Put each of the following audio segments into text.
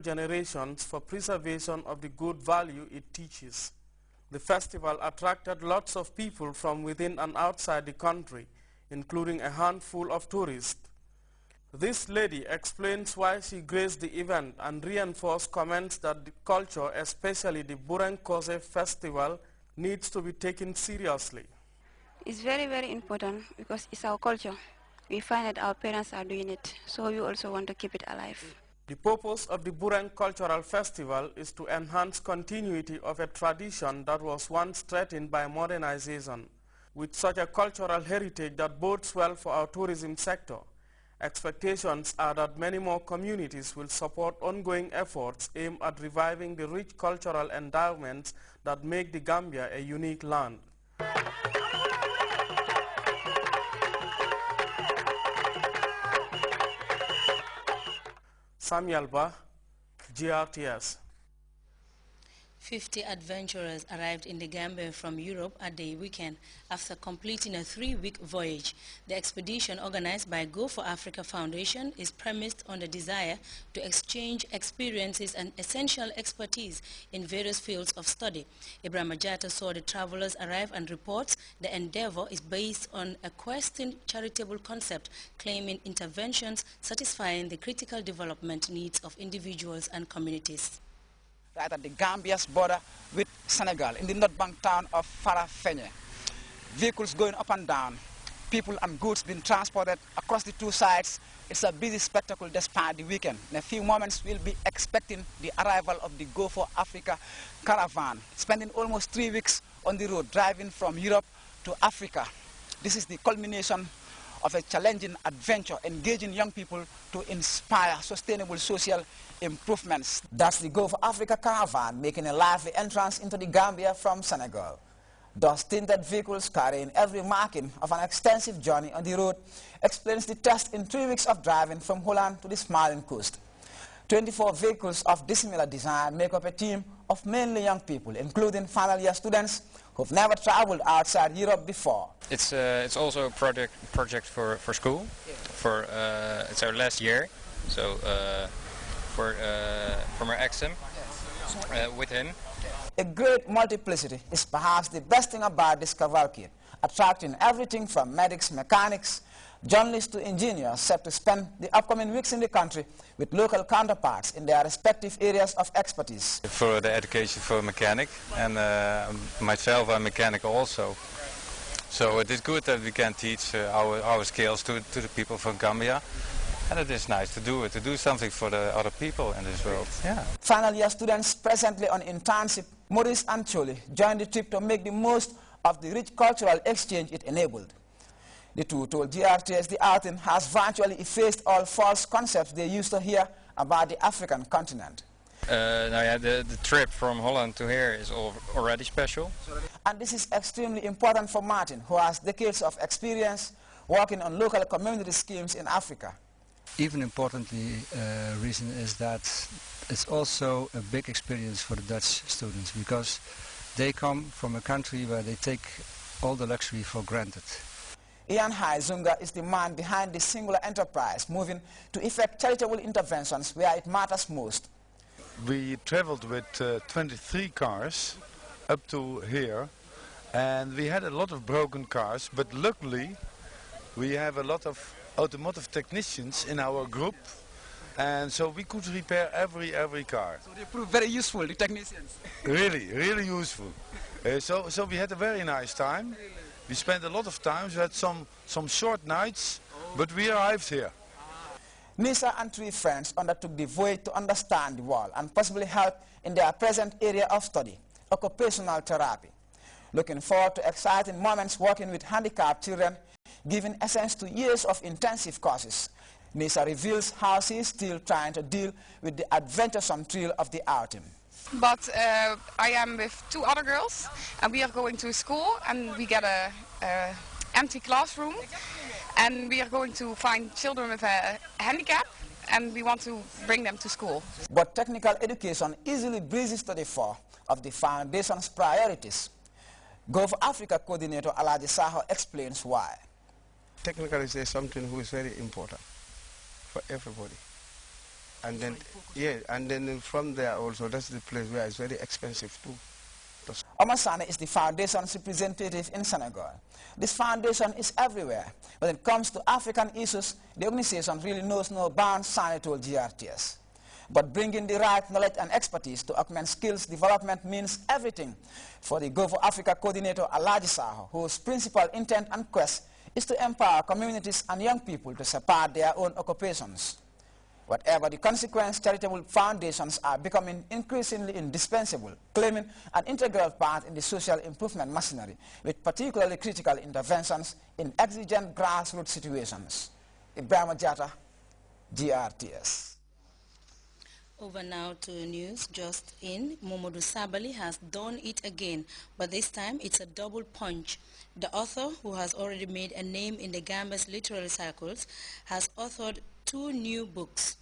generations for preservation of the good value it teaches. The festival attracted lots of people from within and outside the country, including a handful of tourists. This lady explains why she graced the event and reinforced comments that the culture, especially the Bureng Kose festival, needs to be taken seriously. It's very, very important because it's our culture. We find that our parents are doing it, so we also want to keep it alive. The purpose of the Bureng Cultural Festival is to enhance continuity of a tradition that was once threatened by modernization. With such a cultural heritage that bodes well for our tourism sector, expectations are that many more communities will support ongoing efforts aimed at reviving the rich cultural endowments that make the Gambia a unique land. Samuel Ba, GRTS. 50 adventurers arrived in the Gambia from Europe at the weekend after completing a 3-week voyage. The expedition, organized by Go for Africa Foundation, is premised on the desire to exchange experiences and essential expertise in various fields of study. Ibrahim Ajata saw the travelers arrive and reports the endeavor is based on a questing charitable concept claiming interventions satisfying the critical development needs of individuals and communities. Right at the Gambia's border with Senegal, in the North Bank town of Farafenye. Vehicles going up and down, people and goods being transported across the two sides. It's a busy spectacle despite the weekend. In a few moments, we'll be expecting the arrival of the Go for Africa caravan, spending almost 3 weeks on the road, driving from Europe to Africa. This is the culmination of a challenging adventure, engaging young people to inspire sustainable social improvements. That's the Go for Africa caravan making a lively entrance into the Gambia from Senegal. Those tinted vehicles carrying every marking of an extensive journey on the road explains the test in 3 weeks of driving from Holland to the Smiling Coast. 24 vehicles of dissimilar design make up a team of mainly young people, including final year students who've never traveled outside Europe before. It's also a project for school. It's our last year, so from our exam with him. A great multiplicity is perhaps the best thing about this cavalcade, attracting everything from medics, mechanics, journalists to engineers set to spend the upcoming weeks in the country with local counterparts in their respective areas of expertise. For the education for a mechanic, and myself I'm a mechanic also. So it is good that we can teach our skills to the people from Gambia. And it is nice to do something for the other people in this world. Yeah. Final year students presently on internship, Maurice and Choli, joined the trip to make the most of the rich cultural exchange it enabled. The two told GRTS the outing has virtually effaced all false concepts they used to hear about the African continent. The trip from Holland to here is already special. And this is extremely important for Martin, who has decades of experience working on local community schemes in Africa. Even importantly, reason is that it's also a big experience for the Dutch students because they come from a country where they take all the luxury for granted. Ian Haizunga is the man behind this singular enterprise, moving to effect charitable interventions where it matters most. We traveled with 23 cars up to here, and we had a lot of broken cars, but luckily we have a lot of automotive technicians in our group, and so we could repair every car. So they proved very useful, the technicians. Really useful. So we had a very nice time. We spent a lot of time. We had some short nights, but we arrived here. Nisa and 3 friends undertook the voyage to understand the world and possibly help in their present area of study, occupational therapy. Looking forward to exciting moments working with handicapped children, giving essence to years of intensive courses. Nisa reveals how she is still trying to deal with the adventuresome thrill of the outing. But I am with 2 other girls, and we are going to school, and we get a empty classroom, and we are going to find children with a handicap, and we want to bring them to school. But technical education easily breezes to the fore of the foundation's priorities. Go for Africa coordinator Alaji Saho explains why. Technical is something who is very important for everybody. And then, yeah, and then from there also, that's the place where it's very expensive too. Omar Sane is the foundation's representative in Senegal. This foundation is everywhere. When it comes to African issues, the organization really knows no bounds, Sane told GRTS. But bringing the right knowledge and expertise to augment skills development means everything. For the Go for Africa coordinator Alaji Saho, whose principal intent and quest is to empower communities and young people to support their own occupations. Whatever the consequence, charitable foundations are becoming increasingly indispensable, claiming an integral part in the social improvement machinery, with particularly critical interventions in exigent grassroots situations. Ibrahim Jata, GRTS. Over now to news just in. Momodu Sabali has done it again, but this time it's a double punch. The author, who has already made a name in the Gambia's literary circles, has authored 2 new books.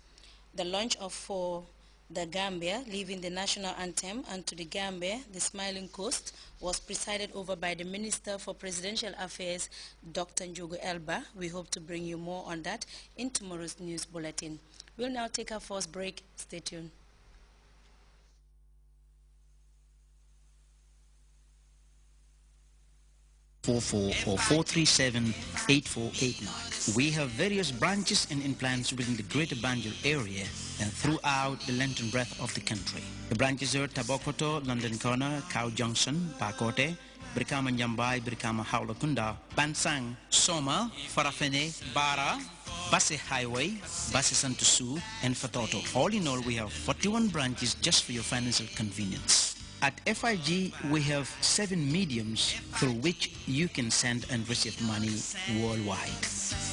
The launch of For the Gambia, Leaving the National Anthem, and To the Gambia, The Smiling Coast, was presided over by the Minister for Presidential Affairs, Dr. Njogu Elba. We hope to bring you more on that in tomorrow's news bulletin. We'll now take our first break. Stay tuned. Or 437-8489. We have various branches and implants within the Greater Banjul area and throughout the length and breadth of the country. The branches are Tabokoto, London Corner, Cow Junction, Bakote, Brikama Njambai, Brikama Haulakunda, Bansang, Soma, Farafene, Bara, Basse Highway, Basse Santusu, and Fatoto. All in all, we have 41 branches just for your financial convenience. At FIG, we have 7 mediums through which you can send and receive money worldwide.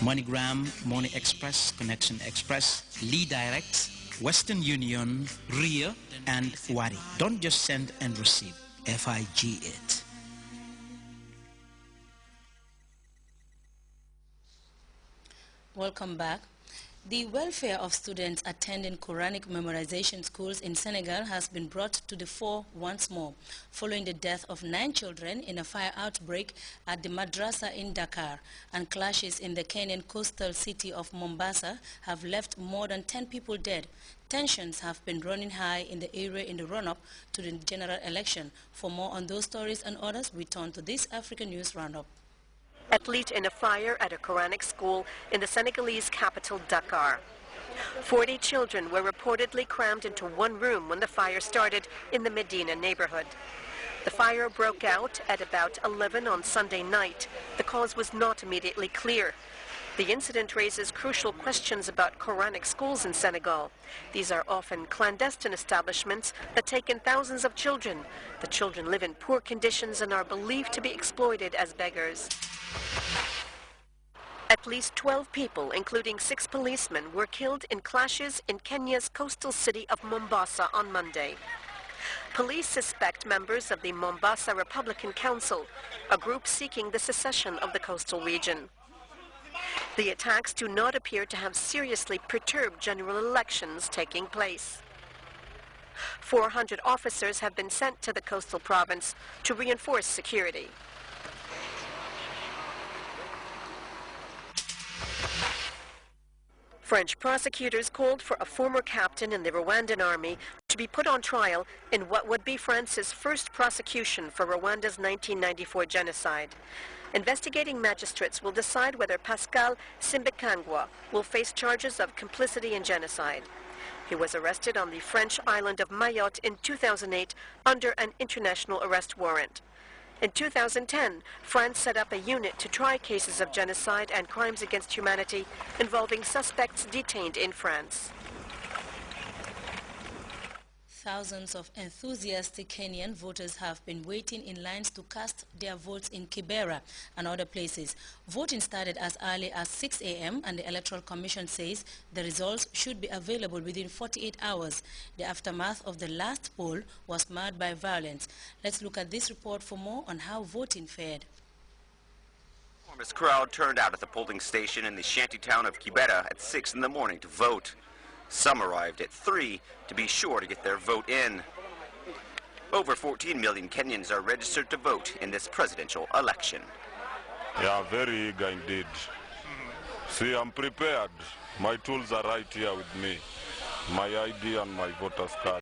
MoneyGram, Money Express, Connection Express, Lee Direct, Western Union, RIA, and Wari. Don't just send and receive. FIG it. Welcome back. The welfare of students attending Quranic memorization schools in Senegal has been brought to the fore once more, following the death of 9 children in a fire outbreak at the madrasa in Dakar, and clashes in the Kenyan coastal city of Mombasa have left more than 10 people dead. Tensions have been running high in the area in the run-up to the general election. For more on those stories and others, we turn to this African News Roundup. At least in a fire at a Quranic school in the Senegalese capital, Dakar. 40 children were reportedly crammed into one room when the fire started in the Medina neighborhood. The fire broke out at about 11 on Sunday night. The cause was not immediately clear. The incident raises crucial questions about Quranic schools in Senegal. These are often clandestine establishments that take in thousands of children. The children live in poor conditions and are believed to be exploited as beggars. At least 12 people, including 6 policemen, were killed in clashes in Kenya's coastal city of Mombasa on Monday. Police suspect members of the Mombasa Republican Council, a group seeking the secession of the coastal region. The attacks do not appear to have seriously perturbed general elections taking place. 400 officers have been sent to the coastal province to reinforce security. French prosecutors called for a former captain in the Rwandan army to be put on trial in what would be France's first prosecution for Rwanda's 1994 genocide. Investigating magistrates will decide whether Pascal Simbekangwa will face charges of complicity in genocide. He was arrested on the French island of Mayotte in 2008 under an international arrest warrant. In 2010, France set up a unit to try cases of genocide and crimes against humanity involving suspects detained in France. Thousands of enthusiastic Kenyan voters have been waiting in lines to cast their votes in Kibera and other places. Voting started as early as 6 a.m. and the Electoral Commission says the results should be available within 48 hours. The aftermath of the last poll was marred by violence. Let's look at this report for more on how voting fared. An enormous crowd turned out at the polling station in the shanty town of Kibera at 6 in the morning to vote. Some arrived at 3 to be sure to get their vote in. Over 14 million Kenyans are registered to vote in this presidential election. Yeah, very eager indeed. See, I'm prepared. My tools are right here with me. my ID and my voter's card.